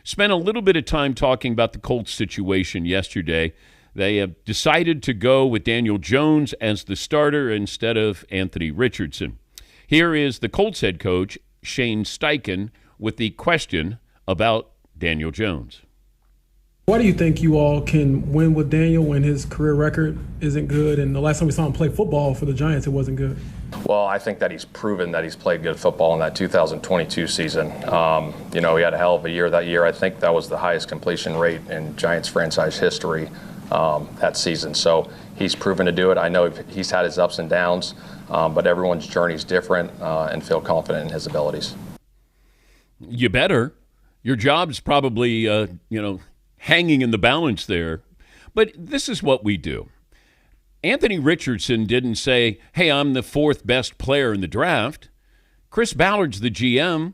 spent a little bit of time talking about the Colts situation yesterday. They have decided to go with Daniel Jones as the starter instead of Anthony Richardson. Here is the Colts head coach, Shane Steichen, with the question about Daniel Jones. Why do you think you all can win with Daniel when his career record isn't good? And the last time we saw him play football for the Giants, it wasn't good. Well, I think that he's proven that he's played good football in that 2022 season. He had a hell of a year that year. I think that was the highest completion rate in Giants franchise history that season. So he's proven to do it. I know he's had his ups and downs, but everyone's journey is different and feel confident in his abilities. You better. Your job's probably, hanging in the balance there. But this is what we do. Anthony Richardson didn't say, hey, I'm the fourth best player in the draft. Chris Ballard's the GM.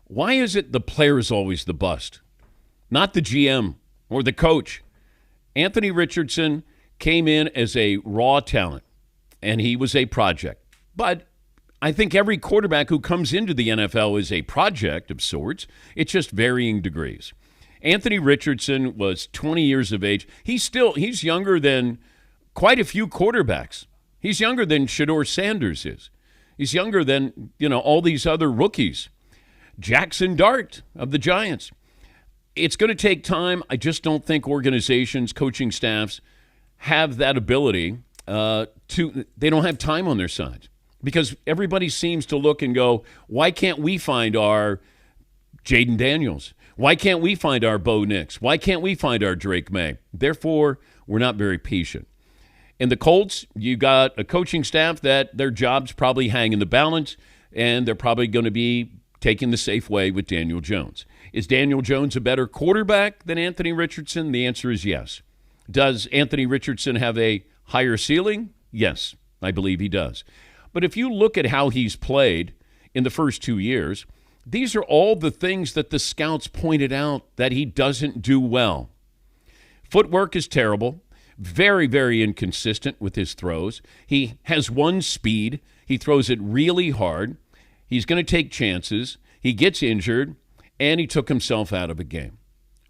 Why is it the player is always the bust, not the GM or the coach? Anthony Richardson came in as a raw talent, and he was a project. But I think every quarterback who comes into the NFL is a project of sorts. It's just varying degrees. Anthony Richardson was 20 years of age. He's younger than quite a few quarterbacks. He's younger than Shedeur Sanders is. He's younger than, all these other rookies. Jackson Dart of the Giants. It's going to take time. I just don't think organizations, coaching staffs have that ability they don't have time on their side. Because everybody seems to look and go, why can't we find our Jaden Daniels? Why can't we find our Bo Nix? Why can't we find our Drake May? Therefore, we're not very patient. In the Colts, you got a coaching staff that their jobs probably hang in the balance, and they're probably going to be taking the safe way with Daniel Jones. Is Daniel Jones a better quarterback than Anthony Richardson? The answer is yes. Does Anthony Richardson have a higher ceiling? Yes, I believe he does. But if you look at how he's played in the first 2 years, these are all the things that the scouts pointed out that he doesn't do well. Footwork is terrible, very, very inconsistent with his throws. He has one speed. He throws it really hard. He's going to take chances. He gets injured, and he took himself out of a game.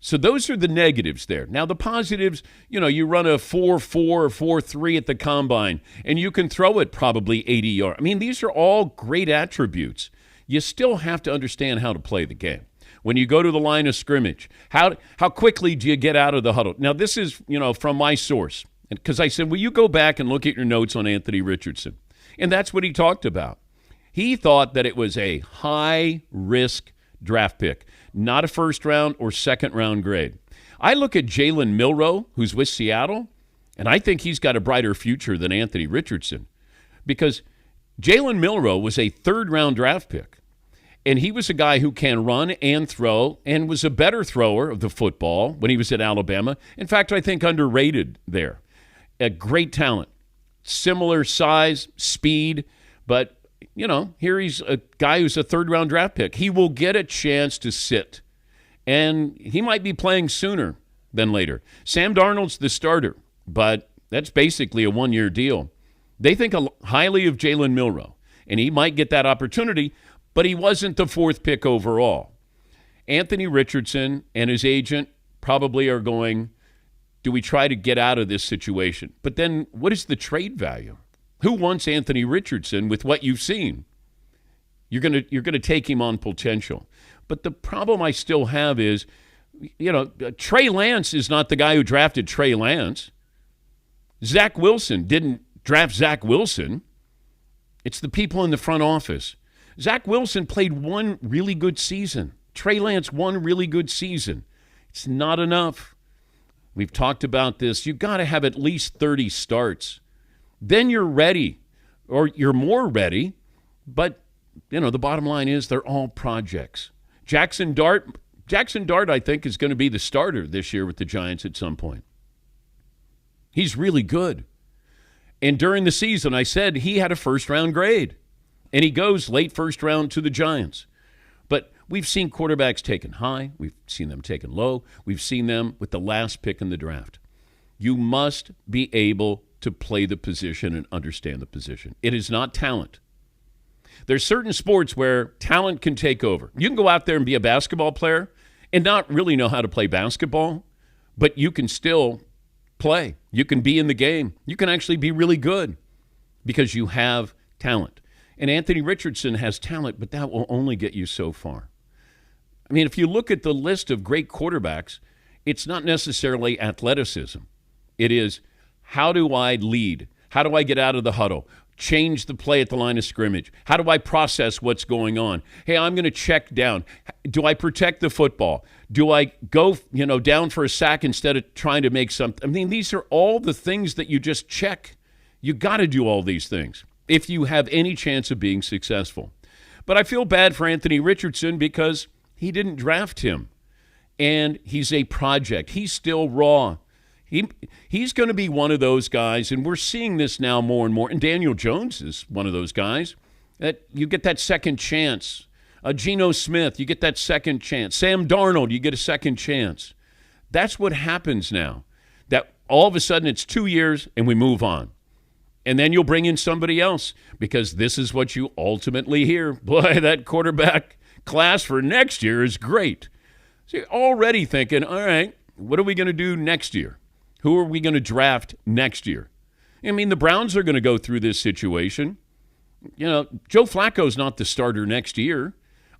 So those are the negatives there. Now, the positives, you run a 4.4 or 4.3 at the combine, and you can throw it probably 80 yards. I mean, these are all great attributes. You still have to understand how to play the game. When you go to the line of scrimmage, how quickly do you get out of the huddle? Now, this is, from my source, because I said, will you go back and look at your notes on Anthony Richardson? And that's what he talked about. He thought that it was a high-risk draft pick, not a first-round or second-round grade. I look at Jalen Milroe, who's with Seattle, and I think he's got a brighter future than Anthony Richardson because Jalen Milroe was a third-round draft pick, and he was a guy who can run and throw and was a better thrower of the football when he was at Alabama. In fact, I think underrated there. A great talent, similar size, speed, but, here he's a guy who's a third-round draft pick. He will get a chance to sit, and he might be playing sooner than later. Sam Darnold's the starter, but that's basically a one-year deal. They think highly of Jalen Milroe, and he might get that opportunity, but he wasn't the fourth pick overall. Anthony Richardson and his agent probably are going, do we try to get out of this situation? But then what is the trade value? Who wants Anthony Richardson with what you've seen? You're gonna take him on potential. But the problem I still have is, Trey Lance is not the guy who drafted Trey Lance. Zach Wilson didn't draft Zach Wilson. It's the people in the front office. Zach Wilson played one really good season. Trey Lance, one really good season. It's not enough. We've talked about this. You've got to have at least 30 starts. Then you're ready, or you're more ready. But, the bottom line is they're all projects. Jackson Dart, I think, is going to be the starter this year with the Giants at some point. He's really good. And during the season, I said he had a first-round grade. And he goes late first round to the Giants. But we've seen quarterbacks taken high. We've seen them taken low. We've seen them with the last pick in the draft. You must be able to play the position and understand the position. It is not talent. There's certain sports where talent can take over. You can go out there and be a basketball player and not really know how to play basketball, but you can still play. You can be in the game. You can actually be really good because you have talent. And Anthony Richardson has talent, but that will only get you so far. I mean, if you look at the list of great quarterbacks, it's not necessarily athleticism. It is, how do I lead? How do I get out of the huddle? Change the play at the line of scrimmage? How do I process what's going on? Hey, I'm going to check down. Do I protect the football? Do I go, down for a sack instead of trying to make something? I mean, these are all the things that you just check. You got to do all these things if you have any chance of being successful. But I feel bad for Anthony Richardson because he didn't draft him, and he's a project. He's still raw. He's going to be one of those guys, and we're seeing this now more and more, and Daniel Jones is one of those guys, that you get that second chance. Geno Smith, you get that second chance. Sam Darnold, you get a second chance. That's what happens now, that all of a sudden it's 2 years and we move on. And then you'll bring in somebody else because this is what you ultimately hear. Boy, that quarterback class for next year is great. So you're already thinking, all right, what are we going to do next year? Who are we going to draft next year? I mean, the Browns are going to go through this situation. Joe Flacco's not the starter next year.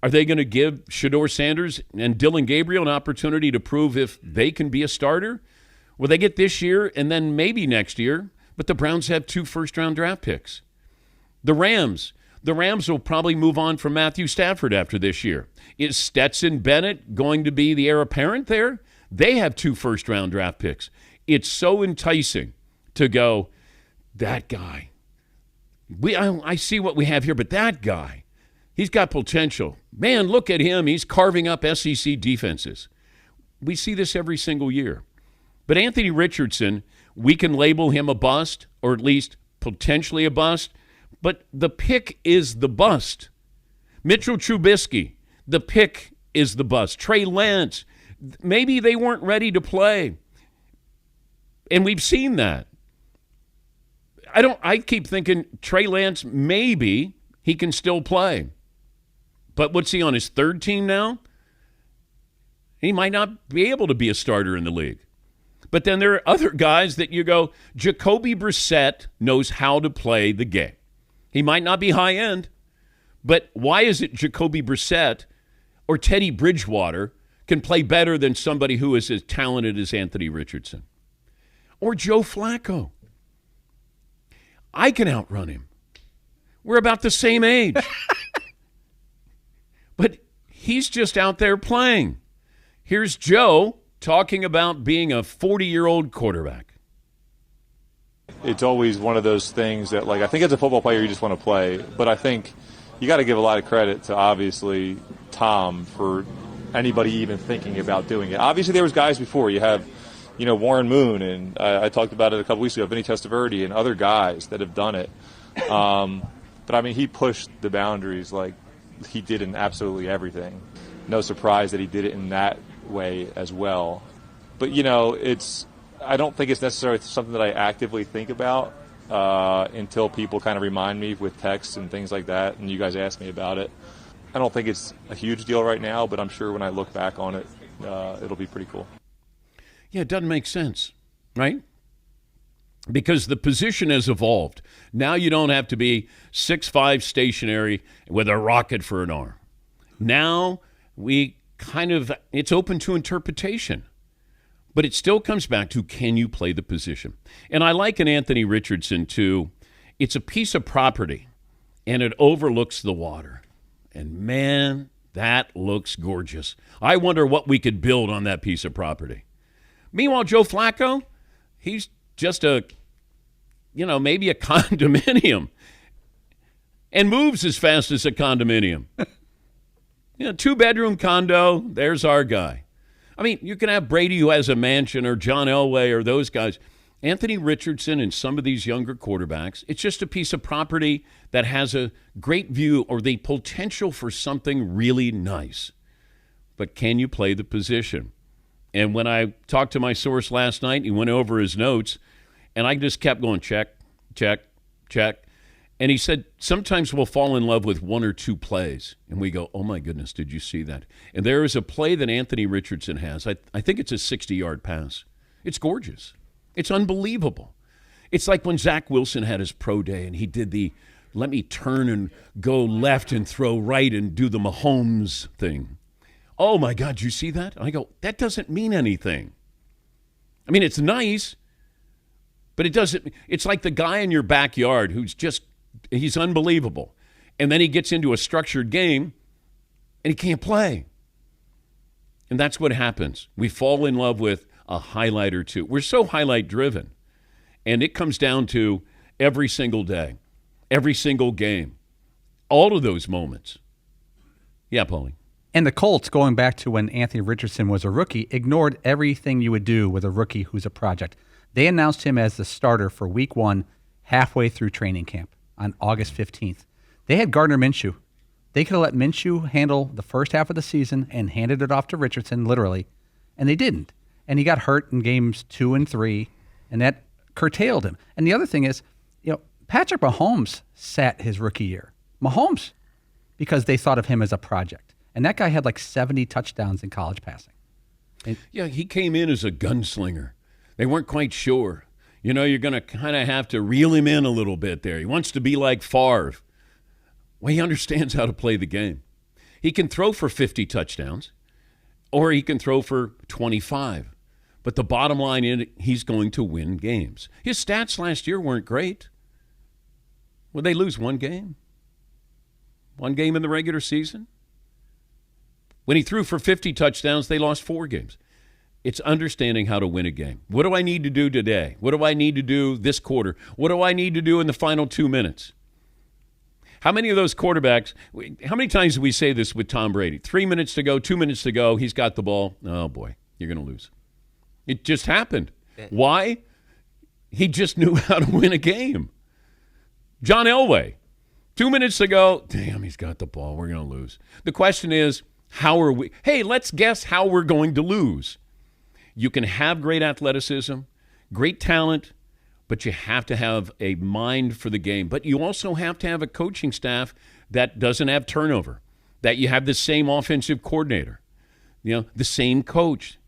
Are they going to give Shedeur Sanders and Dylan Gabriel an opportunity to prove if they can be a starter? Will they get this year and then maybe next year? But the Browns have 2 first-round draft picks. The Rams will probably move on from Matthew Stafford after this year. Is Stetson Bennett going to be the heir apparent there? They have 2 first-round draft picks. It's so enticing to go, that guy. I see what we have here, but that guy, he's got potential. Man, look at him. He's carving up SEC defenses. We see this every single year. But Anthony Richardson, we can label him a bust, or at least potentially a bust, but the pick is the bust. Mitchell Trubisky, the pick is the bust. Trey Lance, maybe they weren't ready to play. And we've seen that. I keep thinking Trey Lance, maybe he can still play. But what's he on, his 3rd team now? He might not be able to be a starter in the league. But then there are other guys that you go, Jacoby Brissett knows how to play the game. He might not be high end, but why is it Jacoby Brissett or Teddy Bridgewater can play better than somebody who is as talented as Anthony Richardson? Or Joe Flacco. I can outrun him. We're about the same age. But he's just out there playing. Here's Joe talking about being a 40-year-old quarterback. It's always one of those things that, I think as a football player, you just want to play. But I think you got to give a lot of credit to, obviously, Tom for anybody even thinking about doing it. Obviously, there was guys before. You have, Warren Moon, and I talked about it a couple weeks ago, Vinny Testaverde, and other guys that have done it. But, I mean, he pushed the boundaries like he did in absolutely everything. No surprise that he did it in that way as well. But, I don't think it's necessarily something that I actively think about until people kind of remind me with texts and things like that, and you guys ask me about it. I don't think it's a huge deal right now, but I'm sure when I look back on it, it'll be pretty cool. Yeah, it doesn't make sense, right? Because the position has evolved. Now you don't have to be 6'5" stationary with a rocket for an arm. Now it's open to interpretation. But it still comes back to, can you play the position? And I like in Anthony Richardson, too, it's a piece of property, and it overlooks the water. And, man, that looks gorgeous. I wonder what we could build on that piece of property. Meanwhile, Joe Flacco, he's just maybe a condominium and moves as fast as a condominium. 2-bedroom condo, there's our guy. I mean, you can have Brady who has a mansion or John Elway or those guys. Anthony Richardson and some of these younger quarterbacks, it's just a piece of property that has a great view or the potential for something really nice. But can you play the position? And when I talked to my source last night, he went over his notes, and I just kept going, check, check, check. And he said, sometimes we'll fall in love with one or two plays, and we go, oh, my goodness, did you see that? And there is a play that Anthony Richardson has. I think it's a 60-yard pass. It's gorgeous. It's unbelievable. It's like when Zach Wilson had his pro day, and he did the let me turn and go left and throw right and do the Mahomes thing. Oh, my God, you see that? I go, that doesn't mean anything. I mean, it's nice, but it doesn't. It's like the guy in your backyard who's just, he's unbelievable. And then he gets into a structured game and he can't play. And that's what happens. We fall in love with a highlight or two. We're so highlight driven. And it comes down to every single day, every single game, all of those moments. Yeah, Paulie. And the Colts, going back to when Anthony Richardson was a rookie, ignored everything you would do with a rookie who's a project. They announced him as the starter for week 1 halfway through training camp on August 15th. They had Gardner Minshew. They could have let Minshew handle the first half of the season and handed it off to Richardson, literally, and they didn't. And he got hurt in games 2 and 3, and that curtailed him. And the other thing is, Patrick Mahomes sat his rookie year. Mahomes, because they thought of him as a project. And that guy had like 70 touchdowns in college passing. Yeah, he came in as a gunslinger. They weren't quite sure. You're going to kind of have to reel him in a little bit there. He wants to be like Favre. Well, he understands how to play the game. He can throw for 50 touchdowns, or he can throw for 25. But the bottom line is he's going to win games. His stats last year weren't great. Would they lose one game? One game in the regular season? When he threw for 50 touchdowns, they lost 4 games. It's understanding how to win a game. What do I need to do today? What do I need to do this quarter? What do I need to do in the final 2 minutes? How many of those quarterbacks, how many times do we say this with Tom Brady? 3 minutes to go, 2 minutes to go, he's got the ball. Oh, boy, you're going to lose. It just happened. Why? He just knew how to win a game. John Elway, 2 minutes to go, damn, he's got the ball. We're going to lose. The question is, how are we? Hey, let's guess how we're going to lose. You can have great athleticism, great talent, but you have to have a mind for the game. But you also have to have a coaching staff that doesn't have turnover, that you have the same offensive coordinator, the same coach.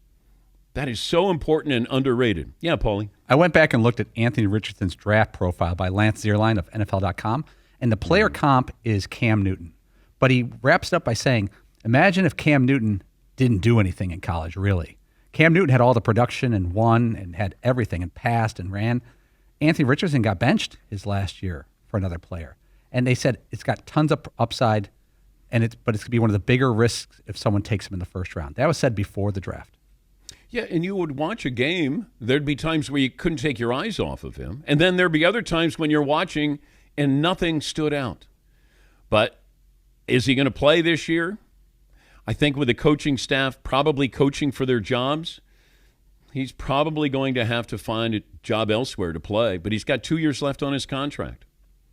That is so important and underrated. Yeah, Paulie. I went back and looked at Anthony Richardson's draft profile by Lance Zierlein of NFL.com, and the player comp is Cam Newton. But he wraps it up by saying, imagine if Cam Newton didn't do anything in college, really. Cam Newton had all the production and won and had everything and passed and ran. Anthony Richardson got benched his last year for another player. And they said it's got tons of upside, but it's going to be one of the bigger risks if someone takes him in the first round. That was said before the draft. Yeah, and you would watch a game. There'd be times where you couldn't take your eyes off of him. And then there'd be other times when you're watching and nothing stood out. But is he going to play this year? I think with the coaching staff probably coaching for their jobs, he's probably going to have to find a job elsewhere to play. But he's got 2 years left on his contract.